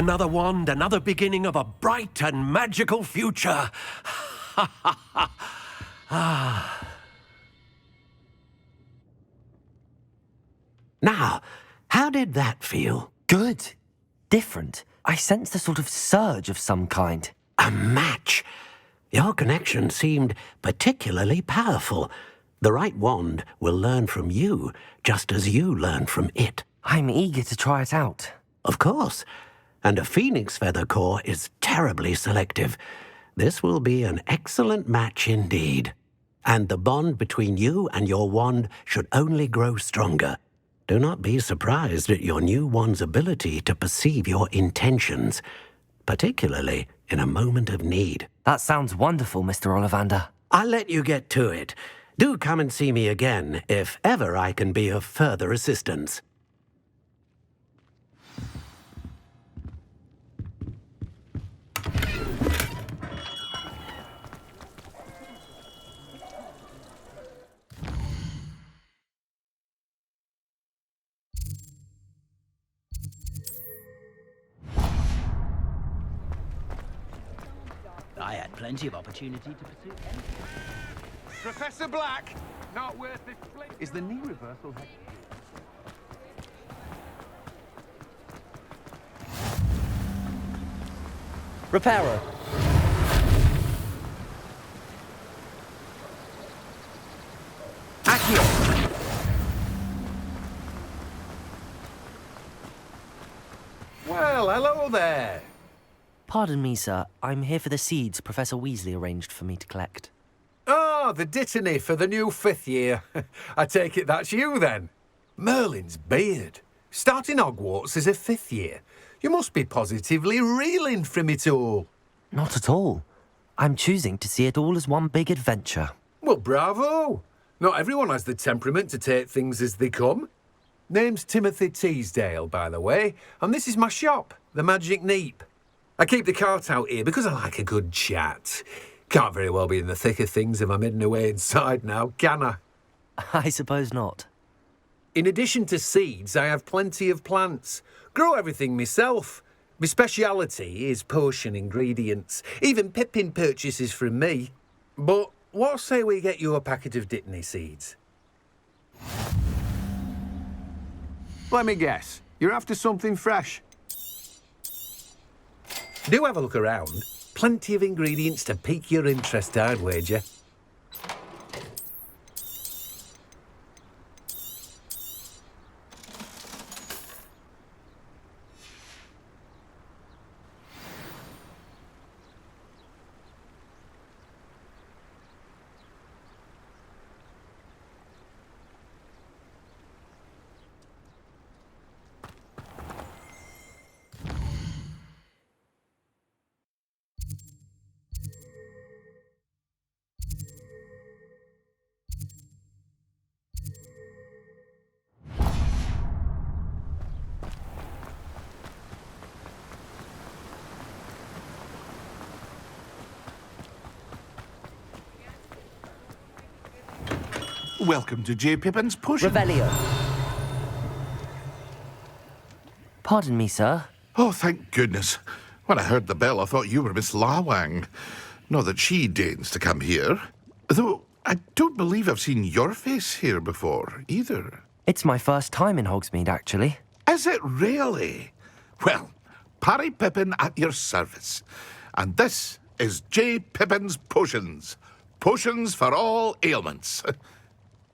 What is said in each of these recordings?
Another wand, another beginning of a bright and magical future. Now, how did that feel? Good. Different. I sensed a sort of surge of some kind. A match. Your connection seemed particularly powerful. The right wand will learn from you, just as you learn from it. I'm eager to try it out. Of course. And a phoenix feather core is terribly selective. This will be an excellent match indeed. And the bond between you and your wand should only grow stronger. Do not be surprised at your new wand's ability to perceive your intentions, particularly in a moment of need. That sounds wonderful, Mr. Ollivander. I'll let you get to it. Do come and see me again if ever I can be of further assistance. I had plenty of opportunity to pursue anything. Professor Black! Not worth this flick. Is the knee reversal... Reparo. Accio! Well, hello there. Pardon me, sir. I'm here for the seeds Professor Weasley arranged for me to collect. Oh, the dittany for the new 5th year. I take it that's you, then. Merlin's beard. Starting Hogwarts as a 5th year. You must be positively reeling from it all. Not at all. I'm choosing to see it all as one big adventure. Well, bravo. Not everyone has the temperament to take things as they come. Name's Timothy Teasdale, by the way, and this is my shop, the Magic Neep. I keep the cart out here because I like a good chat. Can't very well be in the thick of things if I'm hidden away inside now, can I? I suppose not. In addition to seeds, I have plenty of plants. Grow everything myself. My speciality is potion ingredients. Even Pippin purchases from me. But what say we get you a packet of Dittany seeds? Let me guess. You're after something fresh. Do have a look around. Plenty of ingredients to pique your interest, I'd wager. Welcome to J. Pippin's Potion. Revelio. Pardon me, sir. Oh, thank goodness. When I heard the bell, I thought you were Miss Lawang. Not that she deigns to come here. Though, I don't believe I've seen your face here before, either. It's my first time in Hogsmeade, actually. Is it really? Well, Parry Pippin at your service. And this is J. Pippin's Potions. Potions for all ailments.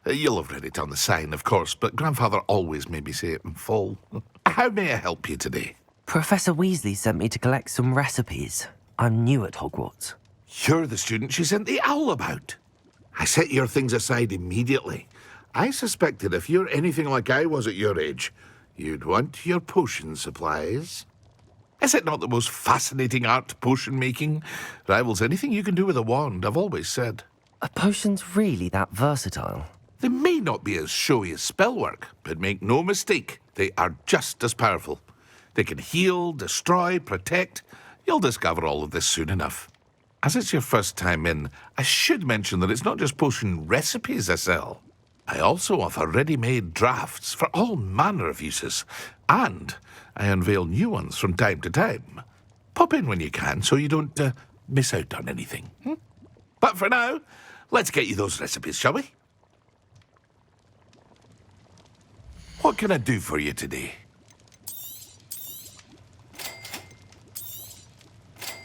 You'll have read it on the sign, of course, but Grandfather always made me say it in full. How may I help you today? Professor Weasley sent me to collect some recipes. I'm new at Hogwarts. You're the student she sent the owl about. I set your things aside immediately. I suspected if you're anything like I was at your age, you'd want your potion supplies. Is it not the most fascinating art, potion making? Rivals anything you can do with a wand, I've always said. Are potions really that versatile? They may not be as showy as spellwork, but make no mistake, they are just as powerful. They can heal, destroy, protect. You'll discover all of this soon enough. As it's your first time in, I should mention that it's not just potion recipes I sell. I also offer ready-made drafts for all manner of uses. And I unveil new ones from time to time. Pop in when you can so you don't miss out on anything. But for now, let's get you those recipes, shall we? What can I do for you today?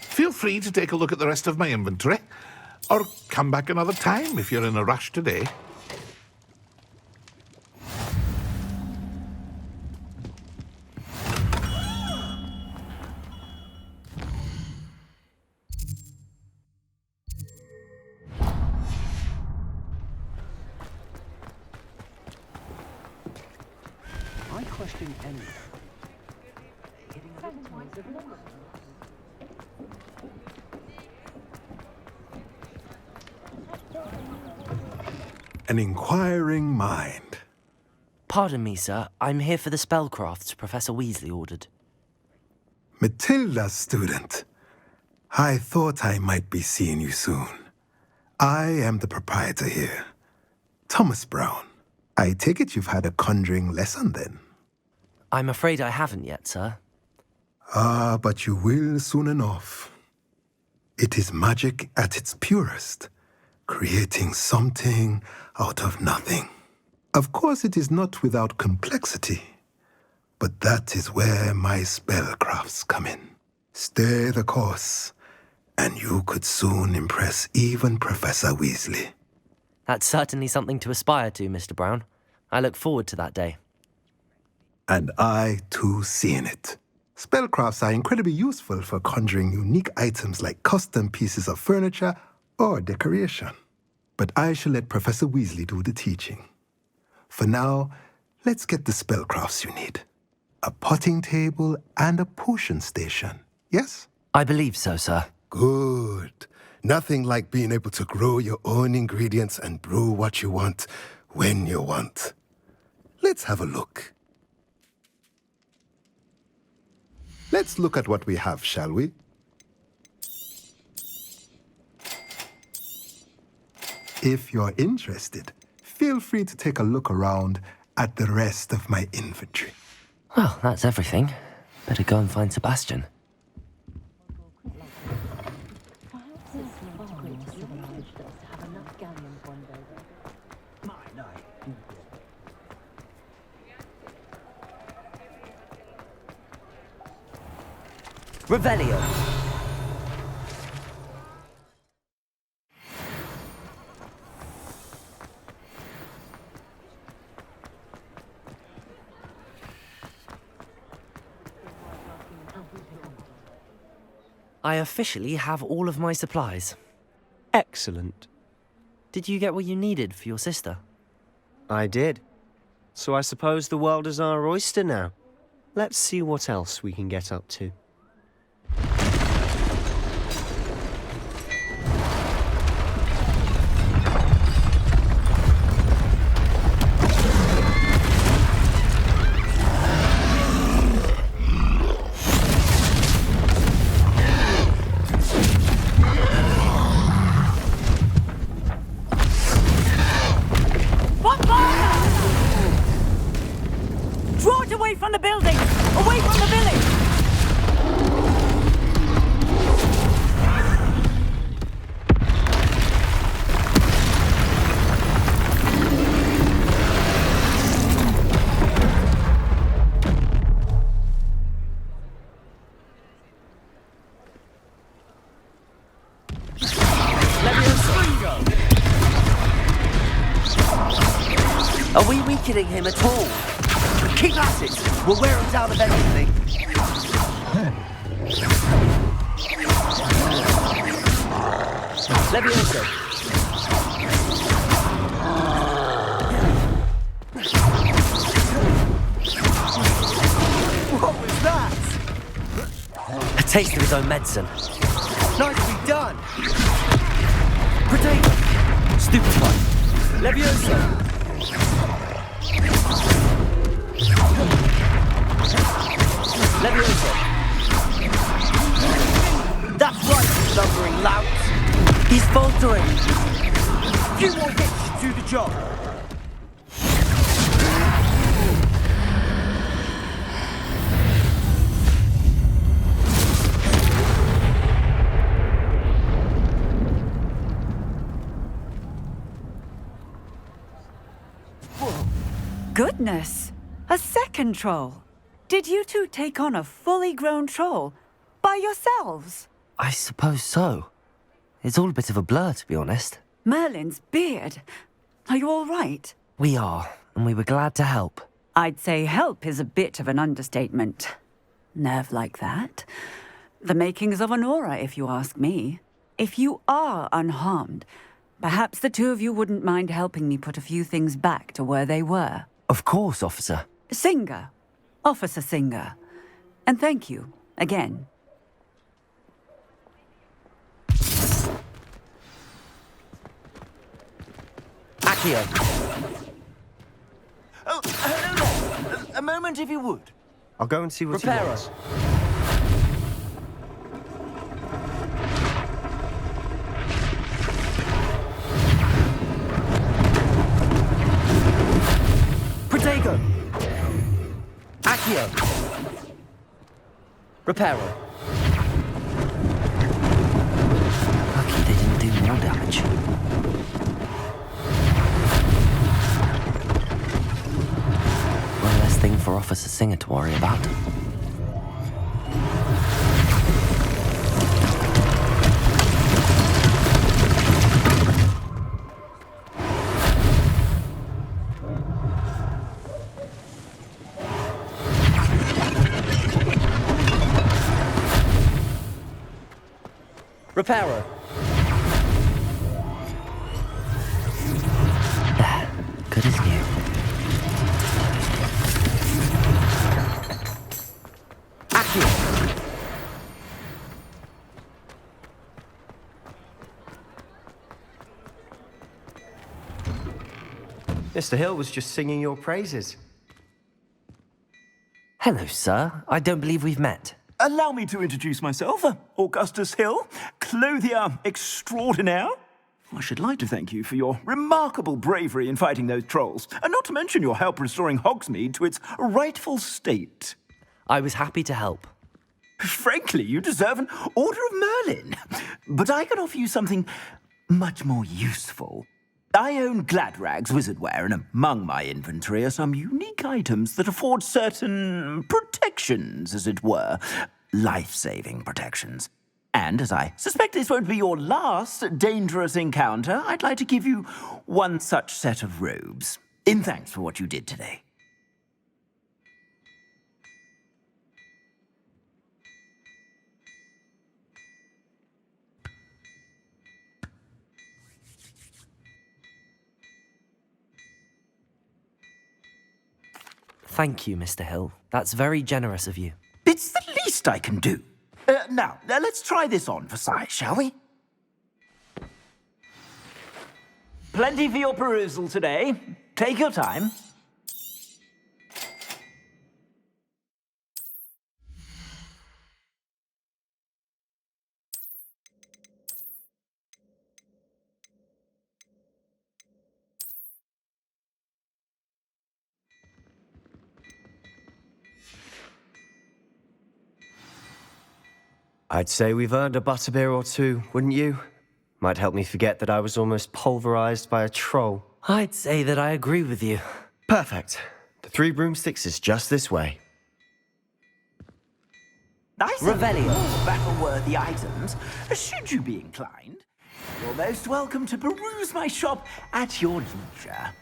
Feel free to take a look at the rest of my inventory, or come back another time if you're in a rush today. I question any. An inquiring mind. Pardon me, sir. I'm here for the spellcrafts Professor Weasley ordered. Matilda's student. I thought I might be seeing you soon. I am the proprietor here, Thomas Brown. I take it you've had a conjuring lesson then? I'm afraid I haven't yet, sir. Ah, but you will soon enough. It is magic at its purest, creating something out of nothing. Of course, it is not without complexity, but that is where my spellcrafts come in. Stay the course, and you could soon impress even Professor Weasley. That's certainly something to aspire to, Mr. Brown. I look forward to that day. And I, too, seeing it. Spellcrafts are incredibly useful for conjuring unique items like custom pieces of furniture or decoration. But I shall let Professor Weasley do the teaching. For now, let's get the spellcrafts you need. A potting table and a potion station, yes? I believe so, sir. Good. Nothing like being able to grow your own ingredients and brew what you want when you want. Let's have a look. Let's look at what we have, shall we? If you're interested, feel free to take a look around at the rest of my inventory. Well, that's everything. Better go and find Sebastian. Revelio. I officially have all of my supplies. Excellent. Did you get what you needed for your sister? I did. So I suppose the world is our oyster now. Let's see what else we can get up to. Draw it away from the building! Away from the village! Are we weakening him at all? Keep at it! We'll wear him down eventually. Levioso. What was that? A taste of his own medicine. Nicely done! Potato. Stupefy. Levioso! Levioso. That's right, you lumbering lout! He's faltering. Few more hits to do the job! Goodness! A second troll! Did you two take on a fully grown troll by yourselves? I suppose so. It's all a bit of a blur, to be honest. Merlin's beard. Are you all right? We are, and we were glad to help. I'd say help is a bit of an understatement. Nerve like that. The makings of an aura, if you ask me. If you are unharmed, perhaps the two of you wouldn't mind helping me put a few things back to where they were. Of course, officer. Singer. Officer Singer. And thank you, again. Accio. Oh, hello there. A moment, if you would. I'll go and see what he Reparo. wants. Protego. Accio. Reparo. Lucky they didn't do more damage. One less thing for Officer Singer to worry about. Reparo. There. Good as new. Accio. Mr. Hill was just singing your praises. Hello, sir. I don't believe we've met. Allow me to introduce myself, Augustus Hill, clothier extraordinaire. I should like to thank you for your remarkable bravery in fighting those trolls, and not to mention your help restoring Hogsmeade to its rightful state. I was happy to help. Frankly, you deserve an Order of Merlin. But I can offer you something much more useful. I own Gladrag's wizardware, and among my inventory are some unique items that afford certain protections, as it were. Life-saving protections. And as I suspect this won't be your last dangerous encounter, I'd like to give you one such set of robes, in thanks for what you did today. Thank you, Mr. Hill. That's very generous of you. It's the least I can do. Now, let's try this on for size, shall we? Plenty for your perusal today. Take your time. I'd say we've earned a butterbeer or two, wouldn't you? Might help me forget that I was almost pulverized by a troll. I'd say that I agree with you. Perfect. The 3 broomsticks is just this way. Nice Revelio. Battle-worthy items, should you be inclined. You're most welcome to peruse my shop at your leisure.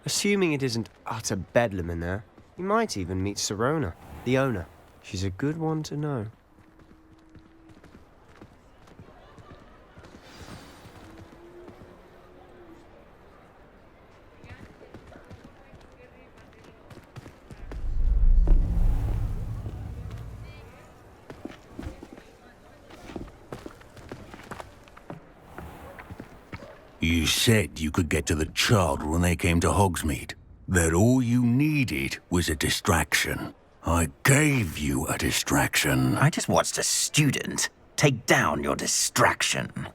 Assuming it isn't utter bedlam in there, you might even meet Sirona, the owner. She's a good one to know. You said you could get to the child when they came to Hogsmeade. That all you needed was a distraction. I gave you a distraction. I just watched a student take down your distraction.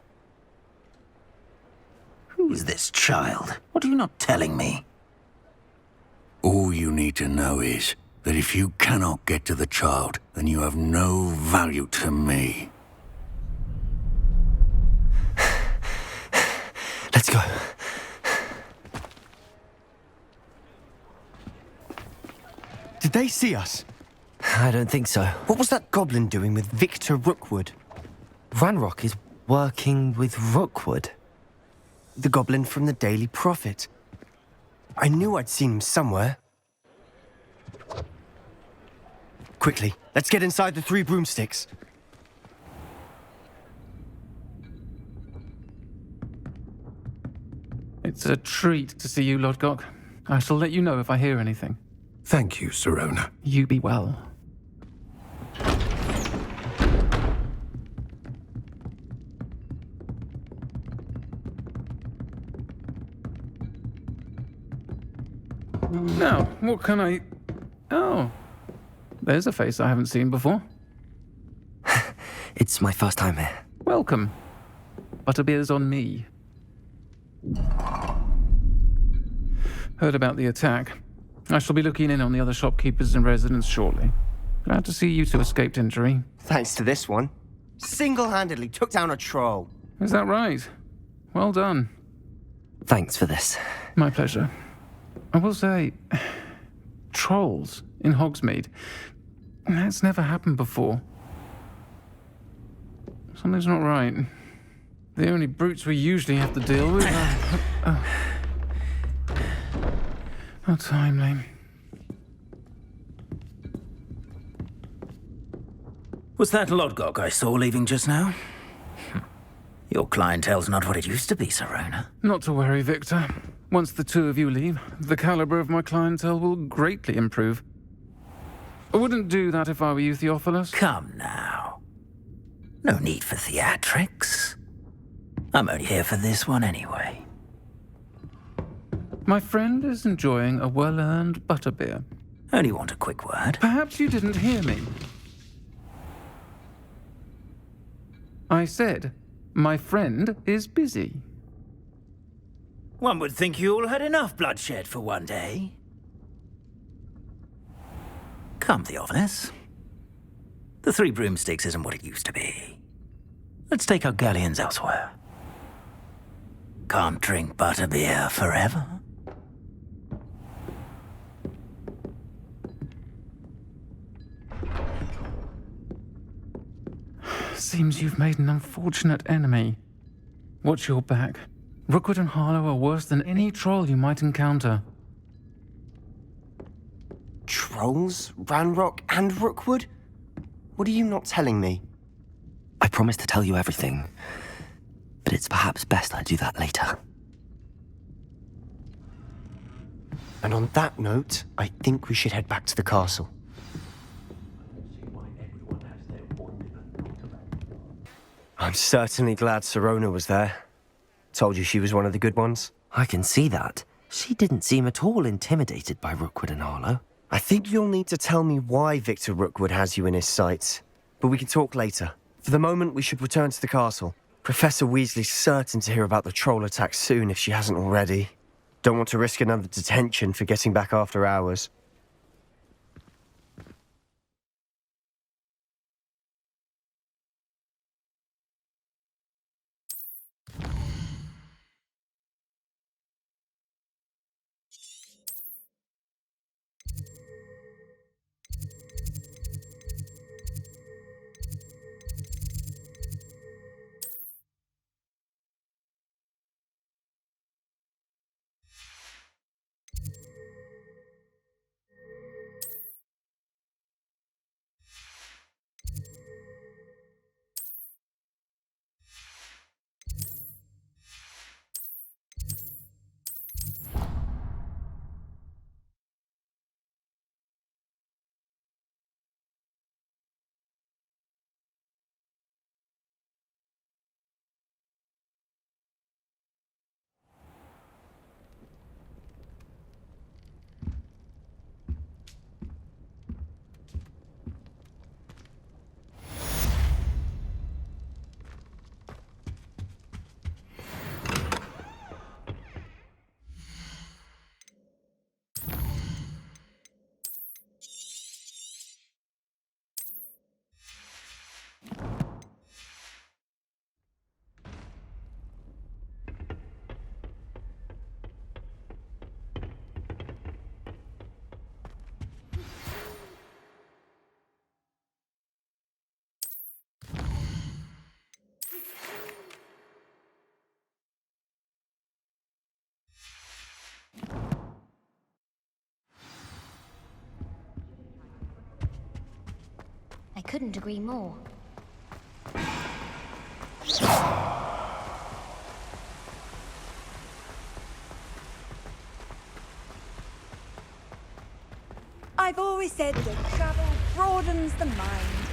Who is this child? What are you not telling me? All you need to know is that if you cannot get to the child, then you have no value to me. Let's go. Did they see us? I don't think so. What was that goblin doing with Victor Rookwood? Ranrock is working with Rookwood. The goblin from the Daily Prophet. I knew I'd seen him somewhere. Quickly, let's get inside the 3 broomsticks. It's a treat to see you, Lodgok. I shall let you know if I hear anything. Thank you, Sirona. You be well. Now, what can I... Oh, there's a face I haven't seen before. It's my first time here. Welcome. Butterbeer's on me. Heard about the attack. I shall be looking in on the other shopkeepers and residents shortly. Glad to see you two escaped injury. Thanks to this one. Single-handedly took down a troll. Is that right? Well done. Thanks for this. My pleasure. I will say, trolls in Hogsmeade. That's never happened before. Something's not right. The only brutes we usually have to deal with are... How timely. Was that Lodgok I saw leaving just now? Your clientele's not what it used to be, Sirona. Not to worry, Victor. Once the 2 of you leave, the caliber of my clientele will greatly improve. I wouldn't do that if I were you, Theophilus. Come now. No need for theatrics. I'm only here for this one anyway. My friend is enjoying a well-earned butterbeer. Only want a quick word. Perhaps you didn't hear me. I said, my friend is busy. One would think you all had enough bloodshed for one day. Come, Theophilus. The 3 broomsticks isn't what it used to be. Let's take our galleons elsewhere. Can't drink butterbeer forever. Seems you've made an unfortunate enemy. Watch your back. Rookwood and Harlow are worse than any troll you might encounter. Trolls? Ranrock and Rookwood? What are you not telling me? I promise to tell you everything, but it's perhaps best I do that later. And on that note, I think we should head back to the castle. I'm certainly glad Sirona was there. Told you she was one of the good ones. I can see that. She didn't seem at all intimidated by Rookwood and Harlow. I think you'll need to tell me why Victor Rookwood has you in his sights. But we can talk later. For the moment, we should return to the castle. Professor Weasley's certain to hear about the troll attack soon if she hasn't already. Don't want to risk another detention for getting back after hours. couldn't agree more. I've always said that travel broadens the mind.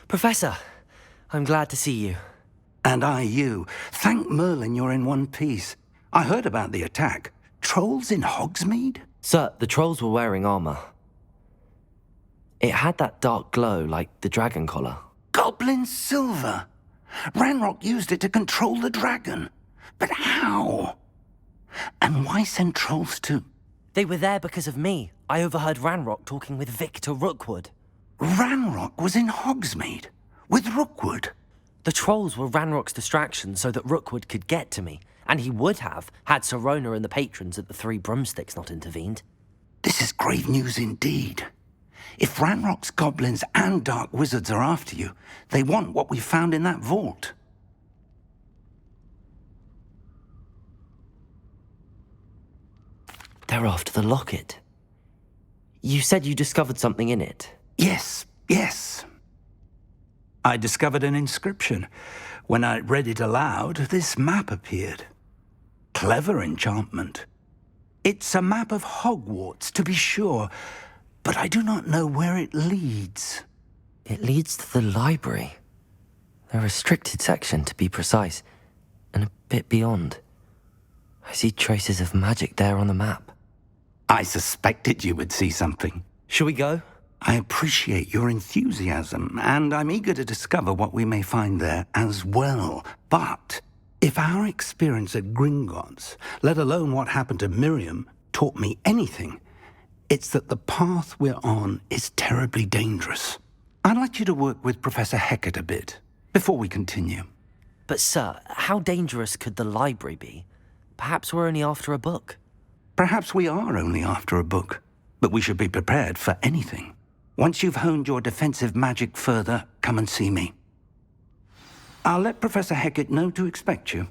Professor, I'm glad to see you. And I you. Thank Merlin you're in one piece. I heard about the attack. Trolls in Hogsmeade? Sir, the trolls were wearing armor. It had that dark glow like the dragon collar. Goblin silver! Ranrock used it to control the dragon. But how? And why send trolls to... They were there because of me. I overheard Ranrock talking with Victor Rookwood. Ranrock was in Hogsmeade? With Rookwood? The trolls were Ranrock's distraction so that Rookwood could get to me. And he would have, had Sirona and the patrons at the Three Broomsticks not intervened. This is grave news indeed. If Ranrock's goblins and dark wizards are after you, they want what we found in that vault. They're after the locket. You said you discovered something in it. Yes. I discovered an inscription. When I read it aloud, this map appeared. Clever enchantment. It's a map of Hogwarts, to be sure, but I do not know where it leads. It leads to the library. A restricted section, to be precise, and a bit beyond. I see traces of magic there on the map. I suspected you would see something. Shall we go? I appreciate your enthusiasm, and I'm eager to discover what we may find there as well. But if our experience at Gringotts, let alone what happened to Miriam, taught me anything, it's that the path we're on is terribly dangerous. I'd like you to work with Professor Hecat a bit before we continue. But sir, how dangerous could the library be? Perhaps we're only after a book. Perhaps we are only after a book, but we should be prepared for anything. Once you've honed your defensive magic further, come and see me. I'll let Professor Hecat know to expect you.